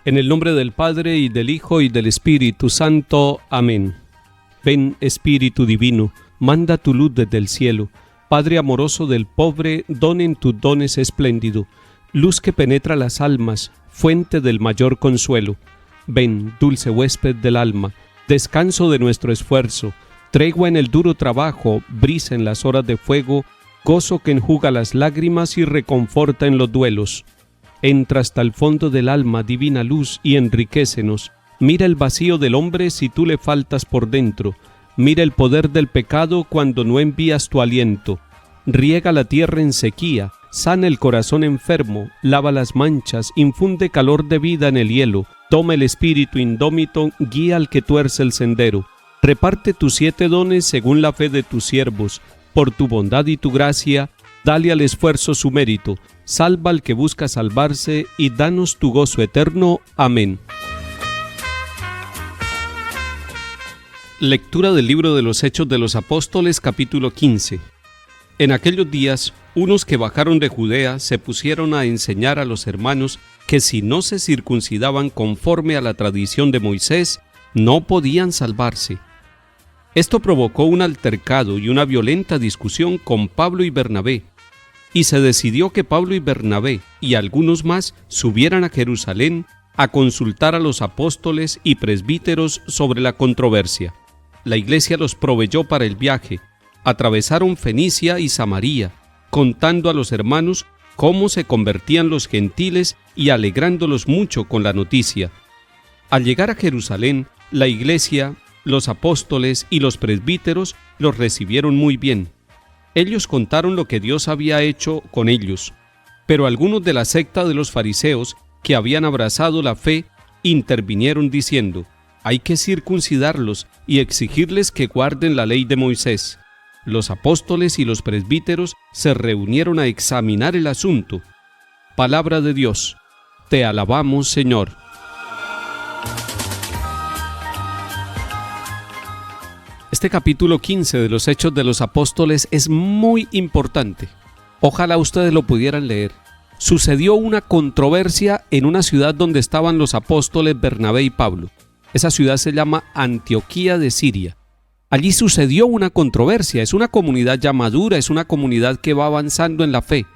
En el nombre del Padre, y del Hijo, y del Espíritu Santo. Amén. Ven, Espíritu Divino, manda tu luz desde el cielo. Padre amoroso del pobre, donen tus dones espléndido. Luz que penetra las almas, fuente del mayor consuelo. Ven, dulce huésped del alma, descanso de nuestro esfuerzo, tregua en el duro trabajo, brisa en las horas de fuego, gozo que enjuga las lágrimas y reconforta en los duelos. Entra hasta el fondo del alma, divina luz, y enriquécenos. Mira el vacío del hombre si tú le faltas por dentro. Mira el poder del pecado cuando no envías tu aliento. Riega la tierra en sequía, sana el corazón enfermo, lava las manchas, infunde calor de vida en el hielo. Toma el espíritu indómito, guía al que tuerce el sendero. Reparte tus 7 dones según la fe de tus siervos. Por tu bondad y tu gracia, dale al esfuerzo su mérito. Salva al que busca salvarse y danos tu gozo eterno. Amén. Lectura del libro de los Hechos de los Apóstoles, capítulo 15. En aquellos días, unos que bajaron de Judea se pusieron a enseñar a los hermanos que si no se circuncidaban conforme a la tradición de Moisés, no podían salvarse. Esto provocó un altercado y una violenta discusión con Pablo y Bernabé, y se decidió que Pablo y Bernabé y algunos más subieran a Jerusalén a consultar a los apóstoles y presbíteros sobre la controversia. La iglesia los proveyó para el viaje. Atravesaron Fenicia y Samaria, contando a los hermanos cómo se convertían los gentiles y alegrándolos mucho con la noticia. Al llegar a Jerusalén, la iglesia, los apóstoles y los presbíteros los recibieron muy bien. Ellos contaron lo que Dios había hecho con ellos, pero algunos de la secta de los fariseos que habían abrazado la fe intervinieron diciendo: hay que circuncidarlos y exigirles que guarden la ley de Moisés. Los apóstoles y los presbíteros se reunieron a examinar el asunto. Palabra de Dios. Te alabamos, Señor. Este capítulo 15 de los Hechos de los Apóstoles es muy importante. Ojalá ustedes lo pudieran leer. Sucedió una controversia en una ciudad donde estaban los apóstoles Bernabé y Pablo. Esa ciudad se llama Antioquía de Siria. Allí sucedió una controversia. Es una comunidad ya madura, es una comunidad que va avanzando en la fe.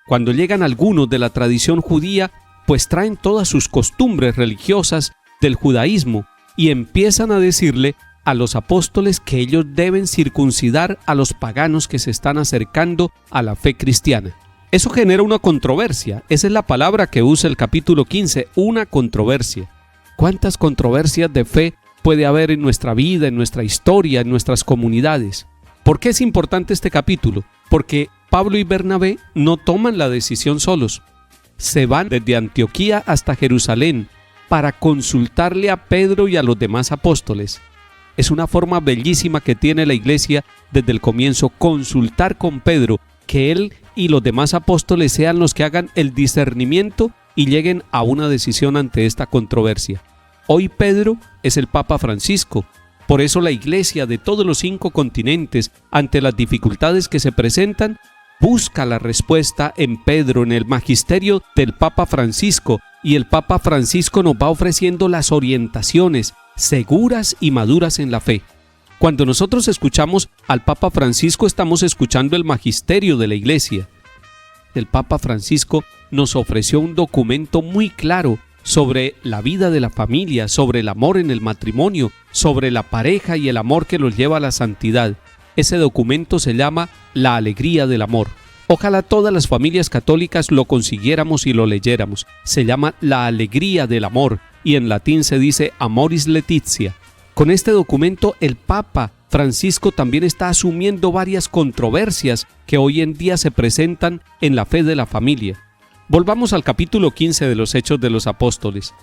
Cuando llegan algunos de la tradición judía, pues traen todas sus costumbres religiosas del judaísmo y empiezan a decirle a los apóstoles que ellos deben circuncidar a los paganos que se están acercando a la fe cristiana. Eso genera una controversia. Esa es la palabra que usa el capítulo 15, una controversia. ¿Cuántas controversias de fe puede haber en nuestra vida, en nuestra historia, en nuestras comunidades? ¿Por qué es importante este capítulo? Porque Pablo y Bernabé no toman la decisión solos. Se van desde Antioquía hasta Jerusalén para consultarle a Pedro y a los demás apóstoles. Es una forma bellísima que tiene la iglesia desde el comienzo, consultar con Pedro, que él y los demás apóstoles sean los que hagan el discernimiento y lleguen a una decisión ante esta controversia. Hoy Pedro es el Papa Francisco. Por eso la iglesia de todos los 5 continentes, ante las dificultades que se presentan, busca la respuesta en Pedro, en el magisterio del Papa Francisco, y el Papa Francisco nos va ofreciendo las orientaciones seguras y maduras en la fe. Cuando nosotros escuchamos al Papa Francisco, estamos escuchando el magisterio de la iglesia. El Papa Francisco nos ofreció un documento muy claro sobre la vida de la familia, sobre el amor en el matrimonio, sobre la pareja y el amor que los lleva a la santidad. Ese documento se llama La Alegría del Amor. Ojalá todas las familias católicas lo consiguiéramos y lo leyéramos. Se llama La Alegría del Amor y en latín se dice Amoris Laetitia. Con este documento el Papa Francisco también está asumiendo varias controversias que hoy en día se presentan en la fe de la familia. Volvamos al capítulo 15 de los Hechos de los Apóstoles.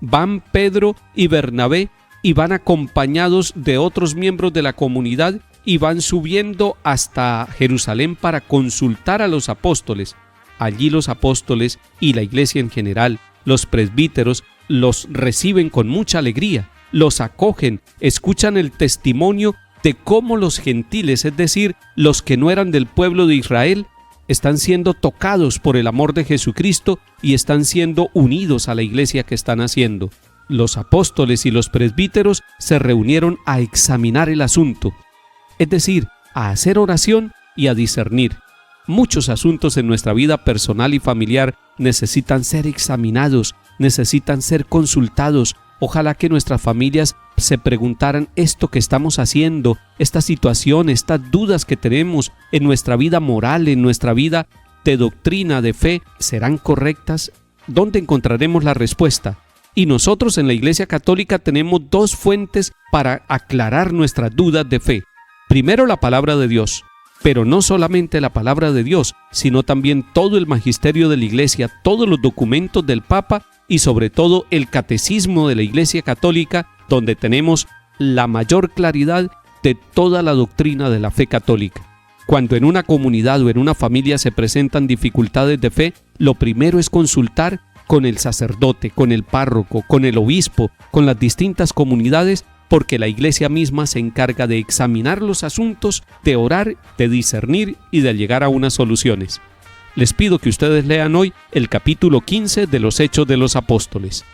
Van Pedro y Bernabé y van acompañados de otros miembros de la comunidad y van subiendo hasta Jerusalén para consultar a los apóstoles. Allí los apóstoles y la iglesia en general, los presbíteros, los reciben con mucha alegría, los acogen, escuchan el testimonio de cómo los gentiles, es decir, los que no eran del pueblo de Israel, están siendo tocados por el amor de Jesucristo y están siendo unidos a la iglesia que están haciendo. Los apóstoles y los presbíteros se reunieron a examinar el asunto, es decir, a hacer oración y a discernir. Muchos asuntos en nuestra vida personal y familiar necesitan ser examinados, necesitan ser consultados. Ojalá que nuestras familias se preguntaran esto que estamos haciendo, esta situación, estas dudas que tenemos en nuestra vida moral, en nuestra vida de doctrina, de fe, ¿serán correctas? ¿Dónde encontraremos la respuesta? Y nosotros en la Iglesia Católica tenemos dos fuentes para aclarar nuestras dudas de fe. Primero, la palabra de Dios, pero no solamente la palabra de Dios, sino también todo el magisterio de la Iglesia, todos los documentos del Papa y sobre todo el catecismo de la Iglesia Católica, donde tenemos la mayor claridad de toda la doctrina de la fe católica. Cuando en una comunidad o en una familia se presentan dificultades de fe, lo primero es consultar con el sacerdote, con el párroco, con el obispo, con las distintas comunidades, porque la Iglesia misma se encarga de examinar los asuntos, de orar, de discernir y de llegar a unas soluciones. Les pido que ustedes lean hoy el capítulo 15 de los Hechos de los Apóstoles.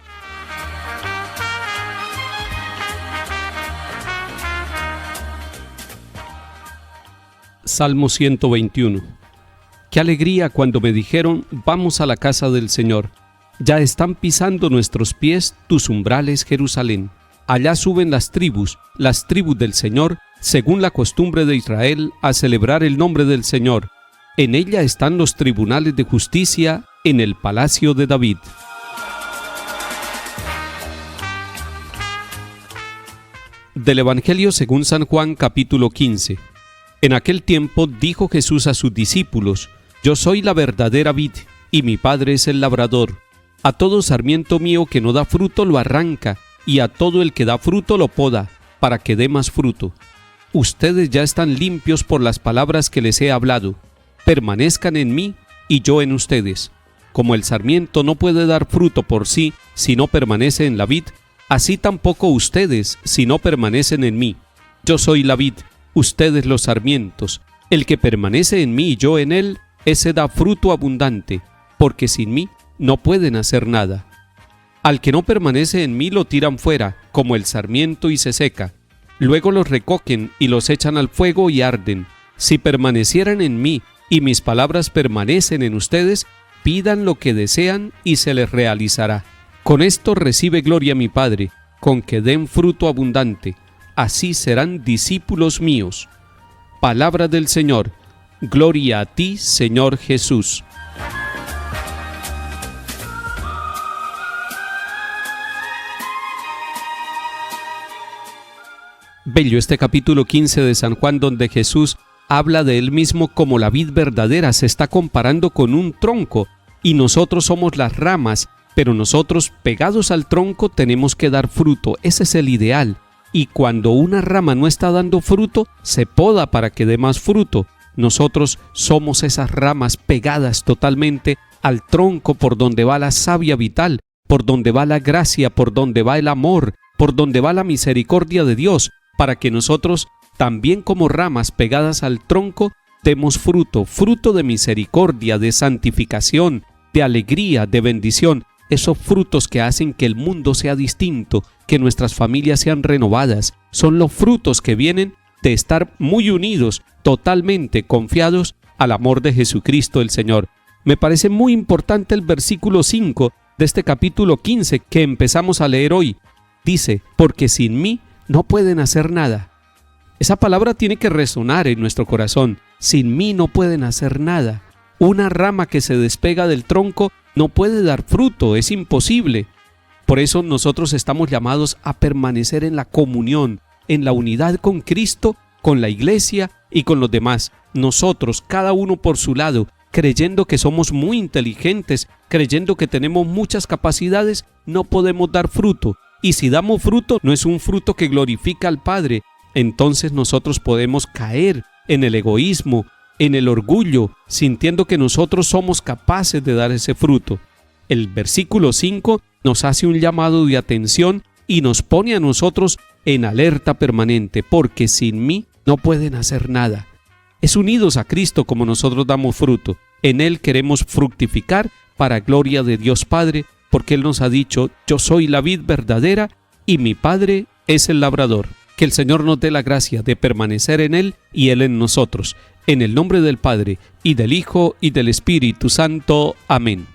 Salmo 121. Qué alegría cuando me dijeron, vamos a la casa del Señor. Ya están pisando nuestros pies tus umbrales, Jerusalén. Allá suben las tribus del Señor, según la costumbre de Israel, a celebrar el nombre del Señor. En ella están los tribunales de justicia en el palacio de David. Del Evangelio según San Juan, capítulo 15. En aquel tiempo dijo Jesús a sus discípulos: Yo soy la verdadera vid, y mi Padre es el labrador. A todo sarmiento mío que no da fruto lo arranca, y a todo el que da fruto lo poda, para que dé más fruto. Ustedes ya están limpios por las palabras que les he hablado. Permanezcan en mí, y yo en ustedes. Como el sarmiento no puede dar fruto por sí si no permanece en la vid, así tampoco ustedes si no permanecen en mí. Yo soy la vid, ustedes los sarmientos. El que permanece en mí y yo en él, ese da fruto abundante, porque sin mí no pueden hacer nada. Al que no permanece en mí lo tiran fuera, como el sarmiento, y se seca. Luego los recogen y los echan al fuego y arden. Si permanecieran en mí y mis palabras permanecen en ustedes, pidan lo que desean y se les realizará. Con esto recibe gloria mi Padre, con que den fruto abundante. Así serán discípulos míos. Palabra del Señor. Gloria a ti, Señor Jesús. Bello este capítulo 15 de San Juan, donde Jesús habla de él mismo como la vid verdadera. Se está comparando con un tronco y nosotros somos las ramas, pero nosotros pegados al tronco tenemos que dar fruto. Ese es el ideal. Y cuando una rama no está dando fruto, se poda para que dé más fruto. Nosotros somos esas ramas pegadas totalmente al tronco por donde va la savia vital, por donde va la gracia, por donde va el amor, por donde va la misericordia de Dios, para que nosotros, también como ramas pegadas al tronco, demos fruto, fruto de misericordia, de santificación, de alegría, de bendición, esos frutos que hacen que el mundo sea distinto, que nuestras familias sean renovadas. Son los frutos que vienen de estar muy unidos, totalmente confiados al amor de Jesucristo el Señor. Me parece muy importante el versículo 5 de este capítulo 15 que empezamos a leer hoy. Dice, porque sin mí no pueden hacer nada. Esa palabra tiene que resonar en nuestro corazón. Sin mí no pueden hacer nada. Una rama que se despega del tronco no puede dar fruto, es imposible. Por eso nosotros estamos llamados a permanecer en la comunión, en la unidad con Cristo, con la Iglesia y con los demás. Nosotros, cada uno por su lado, creyendo que somos muy inteligentes, creyendo que tenemos muchas capacidades, no podemos dar fruto. Y si damos fruto, no es un fruto que glorifica al Padre. Entonces nosotros podemos caer en el egoísmo, en el orgullo, sintiendo que nosotros somos capaces de dar ese fruto. El versículo 5 nos hace un llamado de atención y nos pone a nosotros en alerta permanente, porque sin mí no pueden hacer nada. Es unidos a Cristo como nosotros damos fruto. En Él queremos fructificar para gloria de Dios Padre, porque Él nos ha dicho: yo soy la vid verdadera y mi Padre es el labrador. Que el Señor nos dé la gracia de permanecer en Él y Él en nosotros. En el nombre del Padre, y del Hijo, y del Espíritu Santo. Amén.